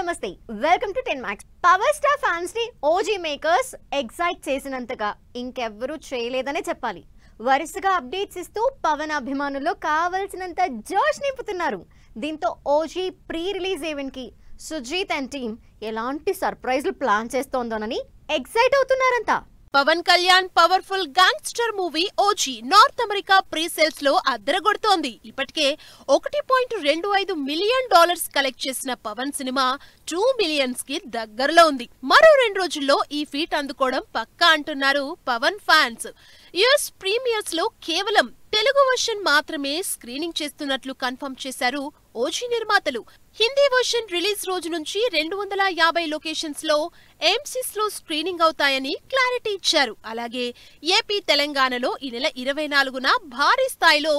నమస్తే welcome to 10 Max. Power star fans ని OG makers excite చేసినంతగా ఇంకెవ్వరూ చేయలేదనే చెప్పాలి. వరుసగా అప్డేట్స్ ఇస్తూ పవన్ అభిమానుల్లో కావాల్సినంత జోష్ నింపుతున్నారు. దీంతో ఓజీ ప్రీ రిలీజ్ ఈవెంట్ కి సుజీత్ అండ్ టీమ్ ఎలాంటి సర్ప్రైజ్లు ప్లాన్ చేస్తోందోనని ఎక్సైట్ అవుతున్నారంతా. Pawan Kalyan powerful gangster movie OG North America pre sales లో అద్దరగొడుతోంది. ఇప్పటికే $1.25 మిలియన్ కలెక్ట్ చేసిన పవన్ సినిమా 2 మిలియన్స్ కి దగ్గరలో ఉంది. మరో 2 రోజుల్లో ఈ ఫీట్ అందుకోవడం పక్కా అంటున్నారు పవన్ ఫ్యాన్స్. యుఎస్ ప్రీమియర్స్ లో కేవలం తెలుగు వర్షన్ మాత్రమే స్క్రీనింగ్ చేస్తున్నట్లు కన్ఫర్మ్ చేశారు ఓజీ నిర్మాతలు. హిందీ వర్షన్ రిలీజ్ రోజు నుంచి 250 లొకేషన్స్ లో ఎంసీస్ లో స్క్రీనింగ్ అవుతాయని క్లారిటీ ఇచ్చారు. అలాగే ఏపీ తెలంగాణలో ఈ నెల 24న భారీ స్థాయిలో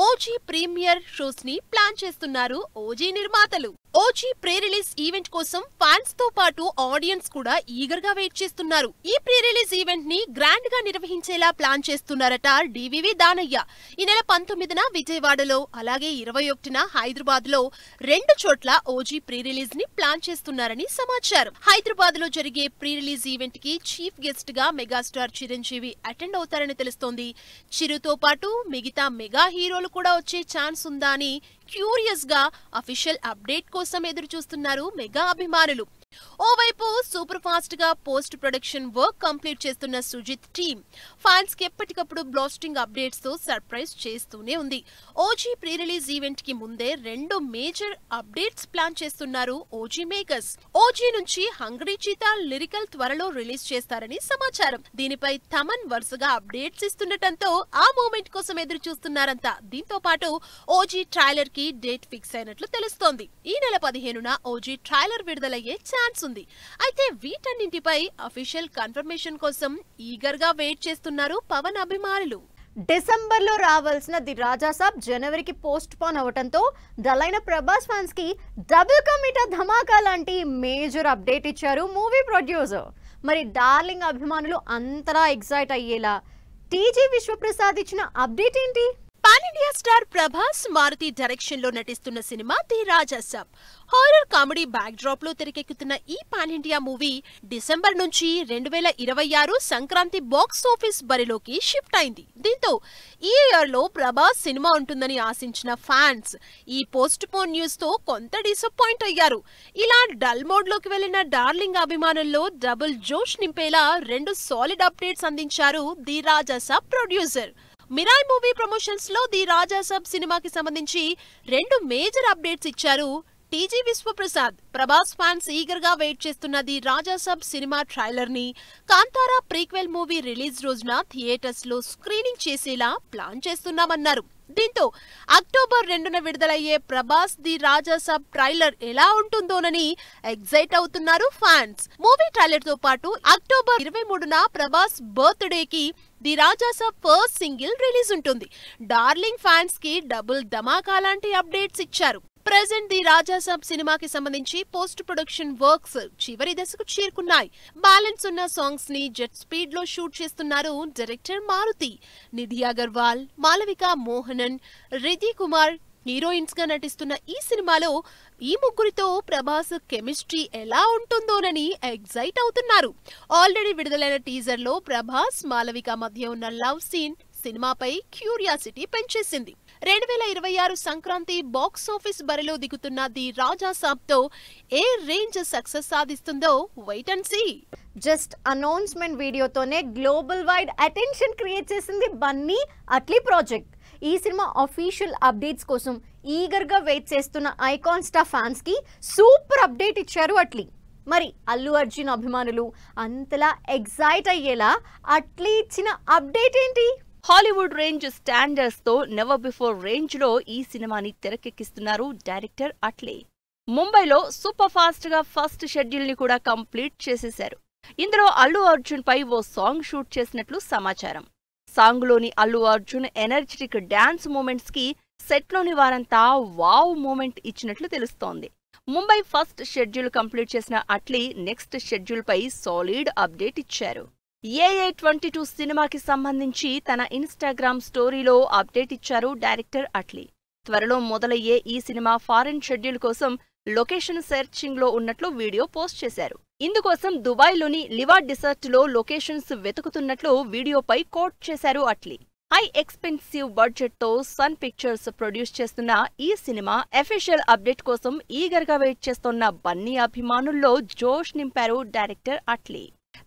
ఓజీ ప్రీమియర్ షోస్ ని ప్లాన్ చేస్తున్నారు ఓజీ నిర్మాతలు. ఓజీ ప్రీ రిలీజ్ ఈవెంట్ కోసం ఫ్యాన్స్ తో పాటు ఆడియన్స్ కూడా ఈగర్ గా వెయిట్ చేస్తున్నారు. ఈ ప్రీ రిలీజ్ ఈవెంట్ ని గ్రాండ్ గా నిర్వహించేలా ప్లాన్ చేస్తున్నారట డివివి దానయ్య. ఈ నెల 19న విజయవాడలో అలాగే 21న హైదరాబాద్ లో 2 చోట్ల ఓజీ ప్రీ రిలీజ్ ని ప్లాన్ చేస్తున్నారని సమాచారం. హైదరాబాద్ లో జరిగే ప్రీ రిలీజ్ ఈవెంట్ కి చీఫ్ గెస్ట్ గా మెగాస్టార్ చిరంజీవి అటెండ్ అవుతారని తెలుస్తోంది. చిరుతో పాటు మిగతా మెగా హీరోలు కూడా వచ్చే ఛాన్స్ ఉందా అని క్యూరియస్ గా అఫీషియల్ అప్డేట్ కోసం ఎదురు చూస్తున్నారు మెగా అభిమానులు. ఓవైపు సూపర్ ఫాస్ట్ గా పోస్ట్ ప్రొడక్షన్ వర్క్ కంప్లీట్ చేస్తున్న సుజిత్ టీమ్ ఫ్యాన్స్ కి ఎప్పటికప్పుడు బ్లాస్టింగ్ అప్డేట్స్ తో సర్ప్రైజ్ చేస్తూనే ఉంది. ఓజీ ప్రీ రిలీజ్ ఈవెంట్ కి ముందే 2 మేజర్ అప్డేట్స్ ప్లాన్ చేస్తున్నారు ఓజీ మేకర్స్. ఓజీ నుంచి హంగ్రీ చీతా లిరికల్ త్వరలో రిలీజ్ చేస్తారని సమాచారం. దీనిపై తమన్ వరుసగా అప్డేట్స్ ఇస్తుండటంతో ఆ మూమెంట్ కోసం ఎదురు చూస్తున్నారంతా. దీంతో పాటు ఓజీ ట్రైలర్ కి డేట్ ఫిక్స్ అయినట్లు తెలుస్తోంది. ఈ నెల 15న ఓజీ ట్రైలర్ విడుదలయ్యే ఛాన్స్ ఉంది. అయితే వీటన్నింటిపై అఫీషియల్ కన్ఫర్మేషన్ కోసం ఈగర్ గా వెయిట్ చేస్తున్నారు పవన్ అభిమానులు. డిసెంబర్ లో రావాల్సిన ది రాజా సాబ్ జనవరికి పోస్ట్ పోన్ అవటంతో డలైన ప్రభాస్ ఫ్యాన్స్ కి డబుల్ కమిటా ధమాకా లాంటి మేజర్ అప్డేట్ ఇచ్చారు మూవీ ప్రొడ్యూసర్. మరి డార్లింగ్ అభిమానులు అంతలా ఎక్సైట్ అయ్యేలా టీజీ విశ్వప్రసాద్ ఇచ్చిన అప్డేట్ ఏంటి? Pan India star Prabhas Maruthi direction లో నటిస్తున్న cinema the Raja Saab. Horror comedy back drop లో తెరకెక్కుతున్న ఈ పాన్ ఇండియా మూవీ డిసెంబర్ నుంచి 2026 సంక్రాంతి బాక్స్ ఆఫీస్ బరిలోకి షిఫ్ట్ అయింది. దీంతో ఈ ఇయర్ లో ప్రభాస్ సినిమా ఉంటుందని ఆశించిన ఫ్యాన్స్ ఈ పోస్ట్ పోన్ న్యూస్ తో కొంత డిసప్పాయింట్ అయ్యారు. ఇలా డల్ మోడ్ లోకి వెళ్లిన డార్లింగ్ అభిమానుల్లో డబుల్ జోష్ నింపేలా 2 సాలిడ్ అప్డేట్స్ అందించారు the Raja Saab producer. Mirai movie promotions లో ది రాజా సాబ్ సినిమాకి సంబంధించి 2 మేజర్ అప్డేట్స్ ఇచ్చారు TG Vishwaprasad. Prabhas fans eager గా వెయిట్ చేస్తున్న the Raja Saab cinema trailer ని కాంతారా ప్రీక్వెల్ మూవీ రిలీజ్ రోజున థియేటర్స్ లో స్క్రీనింగ్ చేసేలా ప్లాన్ చేస్తున్నామన్నారు. దీంతో అక్టోబర్ 2న విడుదలయ్యే Prabhas the Raja Saab trailer ఎలా ఉంటుందోనని ఎగ్జైట్ అవుతున్నారు ఫ్యాన్స్. మూవీ ట్రైలర్ తో పాటు అక్టోబర్ 23న ప్రభాస్ బర్త్డే కి the Raja Saab first single release ఉంటుంది. డార్లింగ్ ఫ్యాన్స్ కి డబుల్ ధమాకా లాంటి అప్డేట్స్ ఇచ్చారు. ప్రెజెంట్ ది రాజా సాబ్ సినిమాకి సంబంధించి పోస్ట్ ప్రొడక్షన్ వర్క్స్ చివరి దశకు చేరుకున్నాయి. బ్యాలెన్స్ ఉన్న సాంగ్స్ ని జెట్ స్పీడ్ లో షూట్ చేస్తున్నారు డైరెక్టర్ మారుతి. నిధి అగర్వాల్, మాలవిక మోహనన్, రిధి కుమార్ హీరోయిన్స్ గా నటిస్తున్న ఈ సినిమాలో ఈ ముగ్గురితో ప్రభాస్ కెమిస్ట్రీ ఎలా ఉంటుందోనని ఎగ్జైట్ అవుతున్నారు. ఆల్రెడీ విడుదలైన టీజర్ లో ప్రభాస్ మాలవిక మధ్య ఉన్న లవ్ సీన్ సినిమాపై క్యూరియాసిటీ పెంచేసింది. 2026 సంక్రాంతి బాక్స్ ఆఫీస్ బరిలో దిగుతున్న ది రాజా సాబ్ తో ఏ రేంజ్ సక్సెస్ సాధిస్తుందో wait and see. Just announcement వీడియోతోనే గ్లోబల్ వైడ్ అటెన్షన్ క్రియేట్ చేసింది బన్నీ అట్లీ ప్రాజెక్ట్. ఈ సినిమా అఫీషియల్ అప్డేట్స్ కోసం ఈగర్ గా వెయిట్ చేస్తున్న ఐకాన్ స్టార్ ఫ్యాన్స్ కి సూపర్ అప్డేట్ ఇచ్చారు అట్లీ. మరి అల్లు అర్జున్ అభిమానులు అంతలా ఎక్సైట్ అయ్యేలా అట్లీ ఇచ్చిన అప్డేట్ ఏంటి? హాలీవుడ్ రేంజ్ స్టాండర్డ్స్ తో నెవర్ బిఫోర్ రేంజ్ లో ఈ సినిమాని తెరకెక్కిస్తున్నారు డైరెక్టర్ అట్లీ. ముంబైలో సూపర్ ఫాస్ట్ గా ఫస్ట్ షెడ్యూల్ ని కూడా కంప్లీట్ చేసేశారు. ఇందులో అల్లు అర్జున్ పై ఓ సాంగ్ షూట్ చేసినట్లు సమాచారం. సాంగ్ లోని Allu Arjun energetic dance moments కి సెట్ లోని వారంతా వావ్ మూమెంట్ ఇచ్చినట్లు తెలుస్తోంది. ముంబై ఫస్ట్ షెడ్యూల్ కంప్లీట్ చేసిన అట్లీ నెక్స్ట్ షెడ్యూల్ పై సాలిడ్ అప్డేట్ ఇచ్చారు. AA22 సినిమాకి సంబంధించి తన ఇన్స్టాగ్రామ్ స్టోరీలో అప్డేట్ ఇచ్చారు డైరెక్టర్ అట్లీ. త్వరలో మొదలయ్యే ఈ సినిమా ఫారెన్ షెడ్యూల్ కోసం లొకేషన్ సెర్చింగ్ లో ఉన్నట్లు వీడియో పోస్ట్ చేశారు. ఇందుకోసం దుబాయ్లోని లివాడ్ డిసర్ట్ లో లొకేషన్స్ వెతుకుతున్నట్లు వీడియోపై కోట్ చేశారు అట్లీ. హై ఎక్స్పెన్సివ్ బడ్జెట్ తో సన్ పిక్చర్స్ ప్రొడ్యూస్ చేస్తున్న ఈ సినిమా అఫీషియల్ అప్డేట్ కోసం ఈగర్ గా వెయిట్ చేస్తున్న బన్నీ అభిమానుల్లో జోష్ నింపారు డైరెక్టర్ అట్లీ.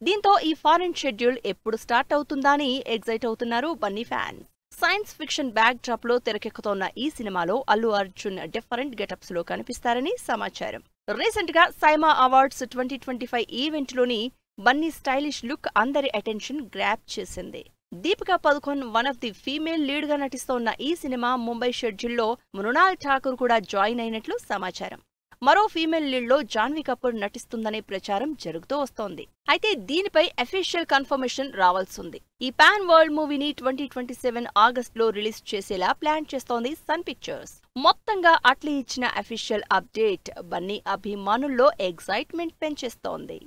దీంతో ఈ ఫారెన్ షెడ్యూల్ ఎప్పుడు స్టార్ట్ అవుతుందా అని ఎగ్జైట్ అవుతున్నారు Bunny fans. Science fiction back drop లో తెరకెక్కుతోన్న ఈ సినిమాలో అల్లు అర్జున్ డిఫరెంట్ గెటప్స్ లో కనిపిస్తారని సమాచారం. రీసెంట్ గా సైమా అవార్డ్స్ 2025 ఈవెంట్ లోని బన్నీ స్టైలిష్ లుక్ అందరి అటెన్షన్ గ్రాప్ చేసింది. Deepika Padukone one of the female lead గా నటిస్తోన్న ఈ సినిమా ముంబై షెడ్యూల్లో మృణాల్ ఠాకూర్ కూడా జాయిన్ అయినట్లు సమాచారం. మరో ఫీమేల్ లీడ్ లో జాన్వీ కపూర్ నటిస్తుందనే ప్రచారం జరుగుతూ వస్తోంది. అయితే దీనిపై అఫీషియల్ కన్ఫర్మేషన్ రావాల్సింది. ఈ పాన్ వరల్డ్ మూవీని 2027 ఆగస్టులో రిలీజ్ చేసేలా ప్లాన్ చేస్తోంది సన్ పిక్చర్స్. మొత్తంగా అట్లీ ఇచ్చిన అఫీషియల్ అప్డేట్ బన్నీ అభిమానుల్లో ఎగ్జైట్మెంట్ పెంచేస్తోంది.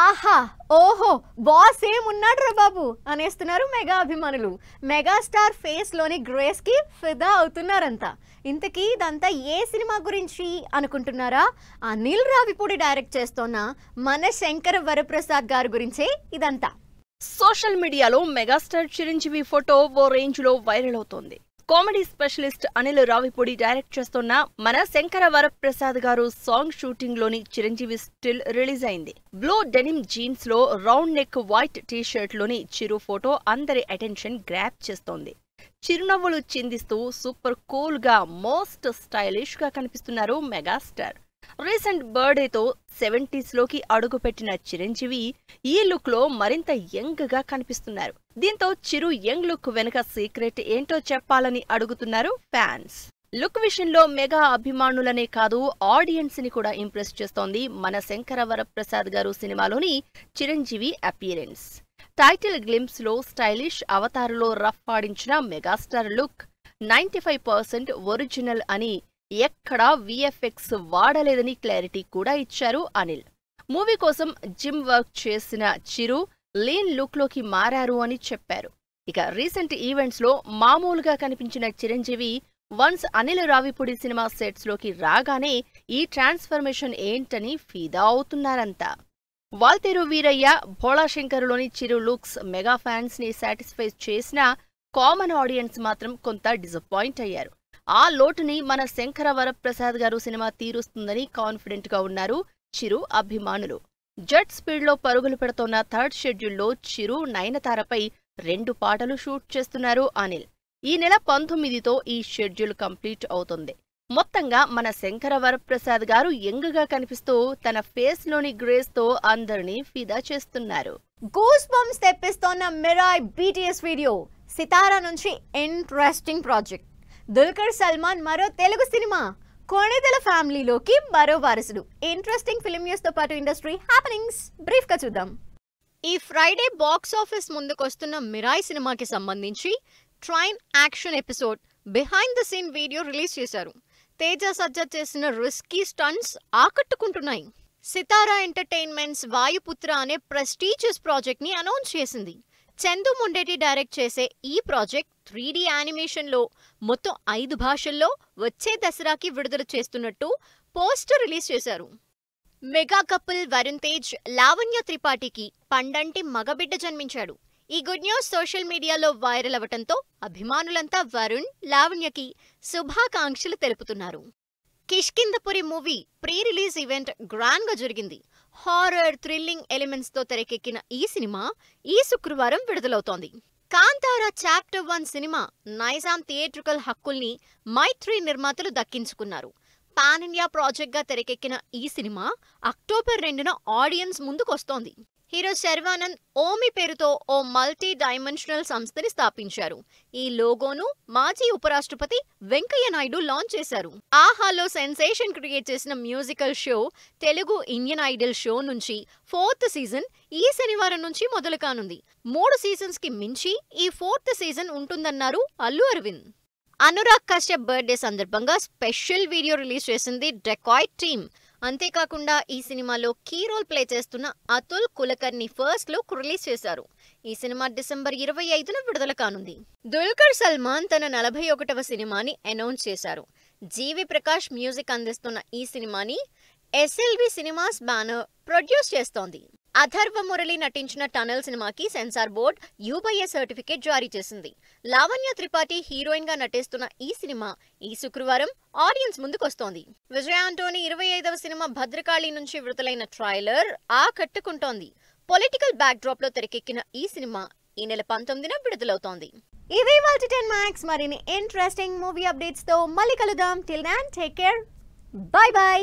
ఆహా ఓహో బాస్ ఏమున్నాడు రా బాబు అనేస్తున్నారు మెగా అభిమానులు. మెగాస్టార్ ఫేస్ లోని గ్రేస్ కి ఫిదా అవుతున్నారంతా. ఇంతకీ ఇదంతా ఏ సినిమా గురించి అనుకుంటున్నారా? అనిల్ రావిపూడి డైరెక్ట్ చేస్తోన్న మన శంకర వరప్రసాద్ గారి గురించే ఇదంతా. సోషల్ మీడియాలో మెగాస్టార్ చిరంజీవి ఫోటో ఓ రేంజ్ లో వైరల్ అవుతోంది. Comedy specialist Anil Ravipudi direct చేస్తున్న మన శంకర వరప్రసాద్ గారు సాంగ్ షూటింగ్ లోని చిరంజీవి స్టిల్ రిలీజ్ అయింది. బ్లూ డెనిమ్ జీన్స్ లో రౌండ్ నెక్ వైట్ టీషర్ట్ లోని చిరు ఫోటో అందరి అటెన్షన్ గ్రాప్ చేస్తోంది. చిరునవ్వులు చిందిస్తూ సూపర్ కూల్ గా మోస్ట్ స్టైలిష్ గా కనిపిస్తున్నారు మెగాస్టార్. రీసెంట్ బర్త్డేతో 70s లోకి అడుగుపెట్టిన చిరంజీవి ఈ లుక్ లో మరింత యంగ్ గా కనిపిస్తున్నారు. దీంతో చిరు యంగ్ లుక్ వెనుక సీక్రెట్ ఏంటో చెప్పాలని అడుగుతున్నారు ఫ్యాన్స్. లుక్ విషయంలో మెగా అభిమానులనే కాదు ఆడియన్స్ ని కూడా ఇంప్రెస్ చేస్తోంది మన శంకర వరప్రసాద్ గారు సినిమాలోని చిరంజీవి అపియరెన్స్. టైటిల్ గ్లింప్స్ లో స్టైలిష్ అవతారులో రఫ్ ఆడించిన మెగాస్టార్ లుక్ 95% ఒరిజినల్ అని, ఎక్కడా విఎఫ్ఎక్స్ వాడలేదని క్లారిటీ కూడా ఇచ్చారు అనిల్. మూవీ కోసం జిమ్ వర్క్ చేసిన చిరు లీన్ లుక్ లోకి మారారు అని చెప్పారు. ఇక రీసెంట్ ఈవెంట్స్ లో మామూలుగా కనిపించిన Chiranjeevi once Anil Ravipudi cinema sets లోకి రాగానే ఈ ట్రాన్స్ఫర్మేషన్ ఏంటని ఫిదా అవుతున్నారంతా. వాల్తేరు వీరయ్య, భోళాశంకర్లోని చిరు లుక్స్ మెగా ఫ్యాన్స్ ని సాటిస్ఫై చేసినా కామన్ ఆడియన్స్ మాత్రం కొంత డిసప్పాయింట్ అయ్యారు. ఆ లోటుని మన శంకర వరప్రసాద్ గారు సినిమా తీరుస్తుందని కాన్ఫిడెంట్ గా ఉన్నారు చిరు అభిమానులు. జెట్ స్పీడ్ లో పరుగులు పెడుతోన్న థర్డ్ షెడ్యూల్లో చిరు, నయనతారపై 2 పాటలు షూట్ చేస్తున్నారు అనిల్. ఈ నెల 19తో ఈ షెడ్యూల్ కంప్లీట్ అవుతుంది. మొత్తంగా మన శంకర వరప్రసాద్ గారు యంగ్ గా కనిపిస్తూ తన ఫేస్ లోని గ్రేస్ తో అందరినీ ఫిదా చేస్తున్నారు. గూస్ బంప్స్ తెప్పిస్తోన్న మిరాయ్ BTS వీడియో. సితారా నుంచి ఇంట్రెస్టింగ్ ప్రాజెక్ట్. దుల్కర్ సల్మాన్ మరో తెలుగు సినిమా. కొణిదెల ఫ్యామిలీలోకి మరో వారసుడు. ఇంట్రెస్టింగ్ ఫిల్మ్ న్యూస్ తో పాటు ఇండస్ట్రీ హ్యాపెనింగ్స్ బ్రీఫ్ గా చూద్దాం. ఈ ఫ్రైడే బాక్స్ ఆఫీస్ ముందుకొస్తున్న మిరాయ్ సినిమాకి సంబంధించి train action episode behind the scene video release చేశారు. తేజ సజ్జా చేసిన రిస్కీ స్టంట్స్ ఆకట్టుకుంటున్నాయి. సితారా ఎంటర్టైన్మెంట్స్ వాయుపుత్ర అనే ప్రెస్టీజియస్ ప్రాజెక్ట్ ని అనౌన్స్ చేసింది. చందు మొండేటి డైరెక్ట్ చేసే ఈ ప్రాజెక్ట్ 3D యానిమేషన్లో మొత్తం 5 భాషల్లో వచ్చే దసరాకి విడుదల చేస్తున్నట్టు పోస్టర్ రిలీజ్ చేశారు. మెగా కపుల్ వరుణ్ తేజ్, లావణ్య త్రిపాఠికి పండంటి మగబిడ్డ జన్మించాడు. ఈ గుడ్ న్యూస్ సోషల్ మీడియాలో వైరల్ అవటంతో అభిమానులంతా వరుణ్, లావణ్యకి శుభాకాంక్షలు తెలుపుతున్నారు. Kishkindhapuri movie pre release event grand గా జరిగింది. హారర్, థ్రిల్లింగ్ ఎలిమెంట్స్ తో తెరకెక్కిన ఈ సినిమా ఈ శుక్రవారం విడుదలవుతోంది. కాంతారా చాప్టర్ 1 సినిమా నైజాం థియేట్రికల్ హక్కుల్ని మైత్రి నిర్మాతలు దక్కించుకున్నారు. పాన్ ఇండియా ప్రాజెక్ట్ గా తెరకెక్కిన ఈ సినిమా అక్టోబర్ 2న ఆడియన్స్ ముందుకొస్తోంది. హీరో శర్వానంద్ ఓమి పేరుతో ఓ మల్టీ డైమెన్షనల్ సంస్థని స్థాపించారు. ఈ లోగోను మాజీ ఉపరాష్ట్రపతి వెంకయ్య నాయుడు లాంచ్ చేశారు. ఆహాలో సెన్సేషన్ క్రియేట్ చేసిన musical show Telugu Indian Idol show నుంచి 4th సీజన్ ఈ శనివారం నుంచి మొదలు కానుంది. 3 సీజన్స్ కి మించి ఈ 4th సీజన్ ఉంటుందన్నారు అల్లు అరవింద్. అనురాగ్ కశ్యప్ బర్త్డే సందర్భంగా స్పెషల్ వీడియో రిలీజ్ చేసింది డెకాయిట్ టీమ్. అంతేకాకుండా ఈ సినిమాలో కీ రోల్ ప్లే చేస్తున్న Atul Kulkarni first look release చేశారు. ఈ సినిమా డిసెంబర్ 25న విడుదల కానుంది. దుల్కర్ సల్మాన్ తన 41వ సినిమాని అనౌన్స్ చేశారు. జీవి ప్రకాష్ మ్యూజిక్ అందిస్తున్న ఈ సినిమాని ఎస్ఎల్వి సినిమాస్ బ్యానర్ ప్రొడ్యూస్ చేస్తోంది. అథర్వ మురళి నటించిన టనల్ సినిమాకి సెన్సార్ బోర్డ్ యూబైఏ సర్టిఫికేట్ జారీ చేసింది. లావణ్య త్రిపాఠి హీరోయిన్ గా నటిస్తున్న ఈ సినిమా ఈ శుక్రవారం ఆడియన్స్ ముందుకొస్తోంది. విజయ్ ఆంటోనీ 25వ సినిమా భద్రకాళి నుంచి విడుదలైన ట్రైలర్ ఆకట్టుకుంటోంది. పొలిటికల్ బ్యాక్ డ్రాప్ లో తెరకెక్కిన ఈ సినిమా ఈ నెల 19న విడుదలవుతోంది. ఇవే వాటి 10 మ్యాక్స్ మరిన్ని ఇంట్రెస్టింగ్ మూవీ అప్డేట్స్ తో మళ్ళీ కలుద్దాం. Till then take care. Bye by.